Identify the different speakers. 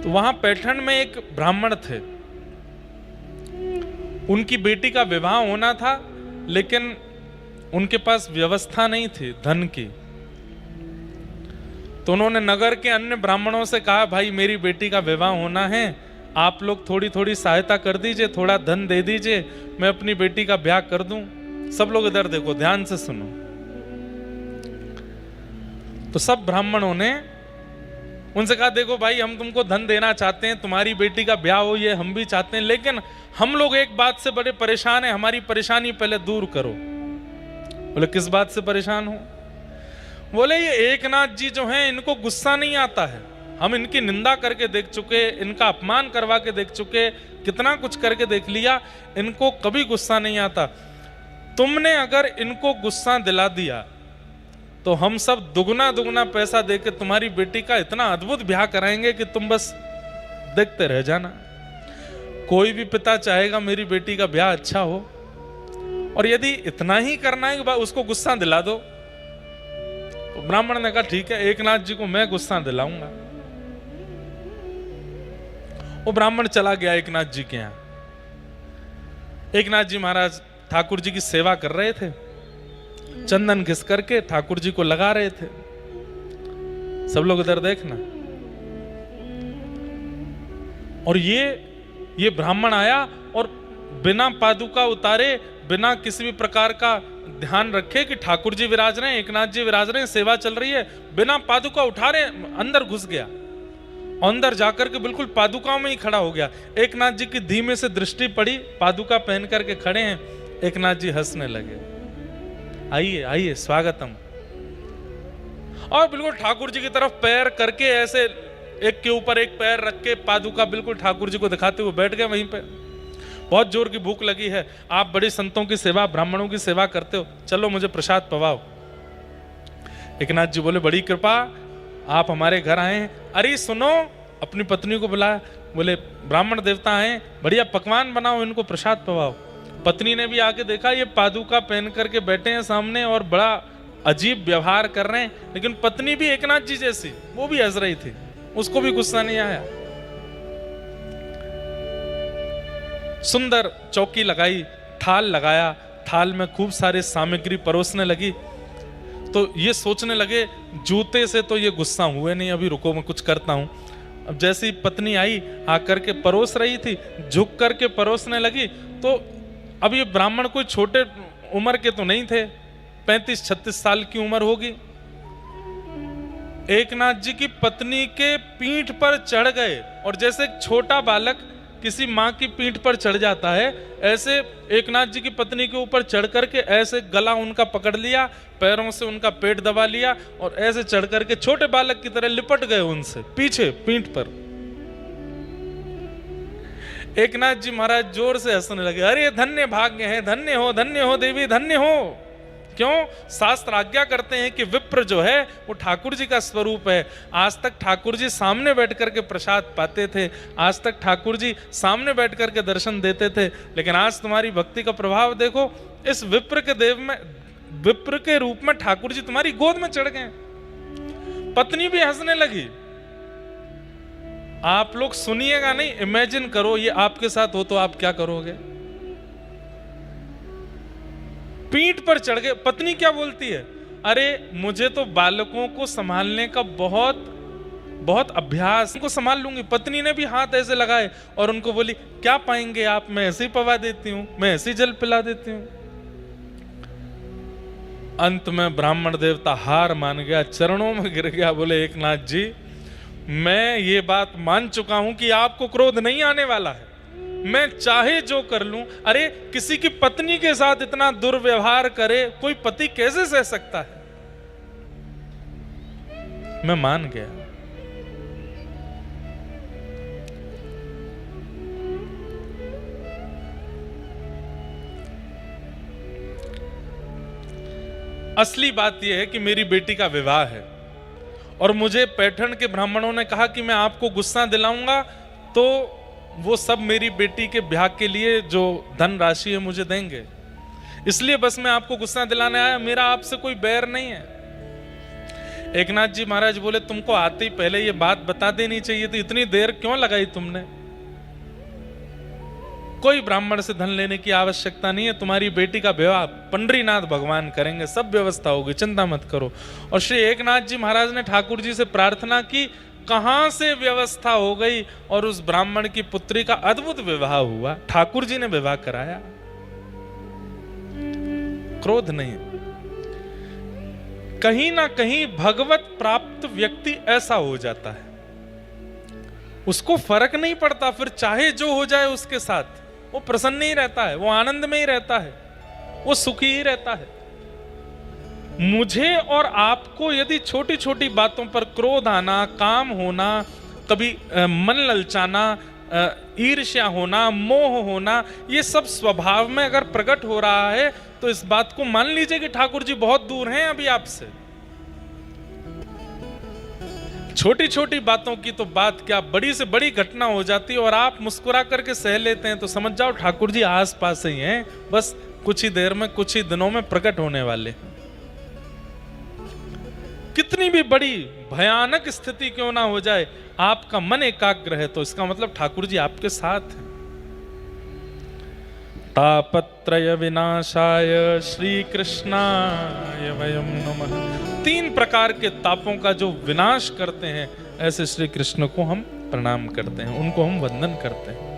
Speaker 1: तो वहां पैठण में एक ब्राह्मण थे, उनकी बेटी का विवाह होना था, लेकिन उनके पास व्यवस्था नहीं थी धन की। तो उन्होंने नगर के अन्य ब्राह्मणों से कहा, भाई मेरी बेटी का विवाह होना है, आप लोग थोड़ी थोड़ी सहायता कर दीजिए, थोड़ा धन दे दीजिए, मैं अपनी बेटी का ब्याह कर दूं। सब लोग इधर देखो, ध्यान से सुनो। तो सब ब्राह्मणों ने उनसे कहा, देखो भाई हम तुमको धन देना चाहते हैं, तुम्हारी बेटी का ब्याह हो ये हम भी चाहते हैं, लेकिन हम लोग एक बात से बड़े परेशान हैं, हमारी परेशानी पहले दूर करो। बोले किस बात से परेशान हो? बोले ये एकनाथ जी जो हैं इनको गुस्सा नहीं आता है, हम इनकी निंदा करके देख चुके, इनका अपमान करवा के देख चुके, कितना कुछ करके देख लिया, इनको कभी गुस्सा नहीं आता। तुमने अगर इनको गुस्सा दिला दिया तो हम सब दुगना दुगना पैसा देके तुम्हारी बेटी का इतना अद्भुत ब्याह कराएंगे कि तुम बस देखते रह जाना। कोई भी पिता चाहेगा मेरी बेटी का ब्याह अच्छा हो, और यदि इतना ही करना है कि उसको गुस्सा दिला दो। तो ब्राह्मण ने कहा ठीक है, एकनाथ जी को मैं गुस्सा दिलाऊंगा। वो ब्राह्मण चला गया एकनाथ जी के यहां। एकनाथ जी महाराज ठाकुर जी की सेवा कर रहे थे, चंदन घिस करके ठाकुर जी को लगा रहे थे। सब लोग इधर देखना। और ये ब्राह्मण आया और बिना पादुका उतारे, बिना किसी भी प्रकार का ध्यान रखे कि ठाकुर जी विराज रहे हैं, एकनाथ जी विराज रहे हैं, सेवा चल रही है, बिना पादुका उठा रहे अंदर घुस गया। अंदर जाकर के बिल्कुल पादुकाओं में ही खड़ा हो गया। एकनाथ जी की धीमे से दृष्टि पड़ी, पादुका पहन करके खड़े हैं। एकनाथ जी हंसने लगे, आइए आइए स्वागतम। और बिल्कुल ठाकुर जी की तरफ पैर करके ऐसे एक के ऊपर एक पैर रख के पादुका बिल्कुल ठाकुर जी को दिखाते हुए बैठ गए वहीं पे। बहुत जोर की भूख लगी है, आप बड़े संतों की सेवा, ब्राह्मणों की सेवा करते हो, चलो मुझे प्रसाद पवाओ। एकनाथ जी बोले बड़ी कृपा, आप हमारे घर आए हैं। अरे सुनो, अपनी पत्नी को बुलाया, बोले ब्राह्मण देवता आए, बढ़िया पकवान बनाओ, इनको प्रसाद पवाओ। पत्नी ने भी आके देखा, ये पादुका पहन करके बैठे हैं सामने और बड़ा अजीब व्यवहार कर रहे हैं, लेकिन पत्नी भी एकनाथ जी जैसी, वो भी हंस रही थी, उसको भी गुस्सा नहीं आया। सुंदर चौकी लगाई, थाल लगाया, थाल में खूब सारे सामग्री परोसने लगी। तो ये सोचने लगे जूते से तो ये गुस्सा हुए नहीं, अभी रुको मैं कुछ करता हूं। अब जैसी पत्नी आई, आकर के परोस रही थी, झुक करके परोसने लगी। तो अब ये ब्राह्मण कोई छोटे उम्र के तो नहीं थे, 35-36 साल की उम्र होगी। एकनाथ जी की पत्नी के पीठ पर चढ़ गए, और जैसे एक छोटा बालक किसी माँ की पीठ पर चढ़ जाता है, ऐसे एकनाथ जी की पत्नी के ऊपर चढ़ करके ऐसे गला उनका पकड़ लिया, पैरों से उनका पेट दबा लिया, और ऐसे चढ़ करके छोटे बालक की तरह लिपट गए उनसे पीछे पीठ पर। एकनाथ जी महाराज जोर से हंसने लगे, अरे धन्य भाग्य है, धन्य हो देवी, धन्य हो। क्यों? शास्त्र आज्ञा करते हैं कि विप्र जो है वो ठाकुर जी का स्वरूप है। आज तक ठाकुर जी सामने बैठ करके प्रसाद पाते थे, आज तक ठाकुर जी सामने बैठ करके दर्शन देते थे, लेकिन आज तुम्हारी भक्ति का प्रभाव देखो, इस विप्र के देव में, विप्र के रूप में ठाकुर जी तुम्हारी गोद में चढ़ गए। पत्नी भी हंसने लगी। आप लोग सुनिएगा नहीं, इमेजिन करो ये आपके साथ हो तो आप क्या करोगे। पीठ पर चढ़ गए। पत्नी क्या बोलती है, अरे मुझे तो बालकों को संभालने का बहुत बहुत अभ्यास, उनको संभाल लूंगी। पत्नी ने भी हाथ ऐसे लगाए और उनको बोली, क्या पाएंगे आप, मैं ऐसे ही पवा देती हूं, मैं ऐसे ही जल पिला देती हूं। अंत में ब्राह्मण देवता हार मान गया, चरणों में गिर गया, बोले एकनाथ जी मैं ये बात मान चुका हूं कि आपको क्रोध नहीं आने वाला है, मैं चाहे जो कर लूं। अरे किसी की पत्नी के साथ इतना दुर्व्यवहार करे कोई पति कैसे सह सकता है। मैं मान गया। असली बात यह है कि मेरी बेटी का विवाह है, और मुझे पैठण के ब्राह्मणों ने कहा कि मैं आपको गुस्सा दिलाऊंगा तो वो सब मेरी बेटी के ब्याह के लिए जो धन राशि है मुझे देंगे, इसलिए बस मैं आपको गुस्सा दिलाने आया, मेरा आपसे कोई बैर नहीं है। एकनाथ जी महाराज बोले तुमको आते ही पहले ये बात बता देनी चाहिए, तो इतनी देर क्यों लगाई तुमने? कोई ब्राह्मण से धन लेने की आवश्यकता नहीं है, तुम्हारी बेटी का विवाह पंडरीनाथ भगवान करेंगे, सब व्यवस्था होगी, चिंता मत करो। और श्री एकनाथ जी महाराज ने ठाकुर जी से प्रार्थना की, कहां से व्यवस्था हो गई और उस ब्राह्मण की पुत्री का अद्भुत विवाह हुआ। ठाकुर जी ने विवाह कराया, क्रोध नहीं। कहीं ना कहीं भगवत प्राप्त व्यक्ति ऐसा हो जाता है, उसको फर्क नहीं पड़ता, फिर चाहे जो हो जाए उसके साथ वो प्रसन्न ही रहता है, वो आनंद में ही रहता है, वो सुखी ही रहता है। मुझे और आपको यदि छोटी छोटी बातों पर क्रोध आना, काम होना, कभी मन ललचाना, ईर्ष्या होना, मोह होना, ये सब स्वभाव में अगर प्रकट हो रहा है तो इस बात को मान लीजिए कि ठाकुर जी बहुत दूर हैं अभी आपसे। छोटी छोटी बातों की तो बात क्या, बड़ी से बड़ी घटना हो जाती है और आप मुस्कुरा करके सह लेते हैं, तो समझ जाओ ठाकुर जी आस पास ही हैं, बस कुछ ही देर में, कुछ ही दिनों में प्रकट होने वाले। कितनी भी बड़ी भयानक स्थिति क्यों ना हो जाए, आपका मन एकाग्र है तो इसका मतलब ठाकुर जी आपके साथ हैं। तापत्रय विनाशाय श्री कृष्णाय वयम नमः। 3 प्रकार के तापों का जो विनाश करते हैं, ऐसे श्री कृष्ण को हम प्रणाम करते हैं, उनको हम वंदन करते हैं।